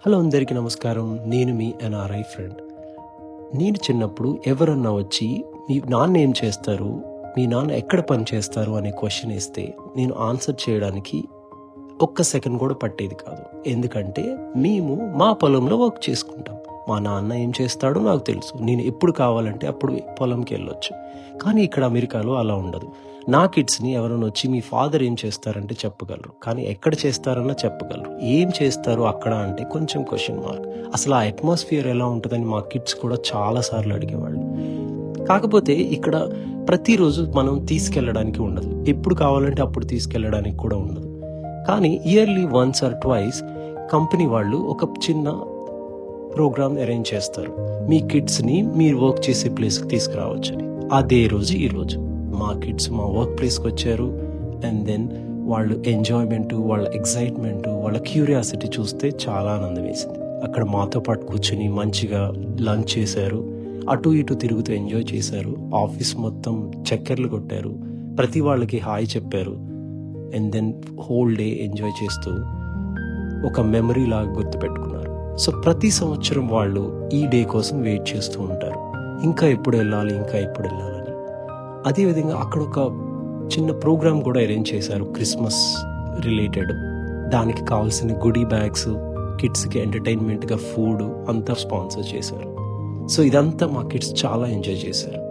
Hello అందరికీ నమస్కారం. నేను మీ ఎన్ఆర్ఐ ఫ్రెండ్. నేను చిన్నప్పుడు ఎవరన్నా వచ్చి మీ నాన్న ఏం చేస్తారు, మీ నాన్న ఎక్కడ పని చేస్తారు అనే క్వశ్చన్ వేస్తే నేను ఆన్సర్ చేయడానికి ఒక్క సెకండ్ కూడా పట్టేది కాదు. ఎందుకంటే మేము మా పొలంలో వర్క్ చేసుకుంటాం. మా నాన్న ఏం చేస్తాడో నాకు తెలుసు. నేను ఎప్పుడు కావాలంటే అప్పుడు పొలంకి వెళ్ళొచ్చు. కానీ ఇక్కడ అమెరికాలో అలా ఉండదు. నా కిడ్స్ని ఎవరైనా వచ్చి మీ ఫాదర్ ఏం చేస్తారంటే చెప్పగలరు, కానీ ఎక్కడ చేస్తారన్నా చెప్పగలరు. ఏం చేస్తారు అక్కడ అంటే కొంచెం క్వశ్చన్ మార్క్. అసలు ఆ అట్మాస్ఫియర్ ఎలా ఉంటుందని మా కిడ్స్ కూడా చాలాసార్లు అడిగేవాళ్ళు. కాకపోతే ఇక్కడ ప్రతిరోజు మనం తీసుకెళ్ళడానికి ఉండదు, ఎప్పుడు కావాలంటే అప్పుడు తీసుకెళ్ళడానికి కూడా ఉండదు. కానీ yearly once or twice company వాళ్ళు ఒక చిన్న ప్రోగ్రామ్ అరేంజ్ చేస్తారు. మీ కిడ్స్ని మీరు వర్క్ చేసే ప్లేస్కి తీసుకురావచ్చని. అదే రోజు ఈరోజు మా కిడ్స్ మా వర్క్ ప్లేస్కి వచ్చారు. అండ్ దెన్ వాళ్ళు ఎంజాయ్మెంటు, వాళ్ళ ఎక్సైట్మెంటు, వాళ్ళ క్యూరియాసిటీ చూస్తే చాలా ఆనందం వేసింది. అక్కడ మాతో పాటు కూర్చుని మంచిగా లంచ్ చేశారు, అటు ఇటు తిరుగుతూ ఎంజాయ్ చేశారు. ఆఫీస్ మొత్తం చక్కర్లు కొట్టారు, ప్రతి వాళ్ళకి హాయ్ చెప్పారు. And then whole day enjoy చేస్తూ ఒక మెమరీ లాగా గుర్తుపెట్టుకున్నారు. సో ప్రతి సంవత్సరం వాళ్ళు ఈ డే కోసం వెయిట్ చేస్తూ ఉంటారు, ఇంకా ఎప్పుడు వెళ్ళాలి, ఇంకా ఎప్పుడు వెళ్ళాలని. అదేవిధంగా అక్కడ ఒక చిన్న ప్రోగ్రామ్ కూడా అరేంజ్ చేశారు, క్రిస్మస్ రిలేటెడ్. దానికి కావాల్సిన గుడీ బ్యాగ్స్, కిడ్స్కి ఎంటర్టైన్మెంట్గా ఫుడ్ అంతా స్పాన్సర్ చేశారు. సో ఇదంతా మా కిడ్స్ చాలా ఎంజాయ్ చేశారు.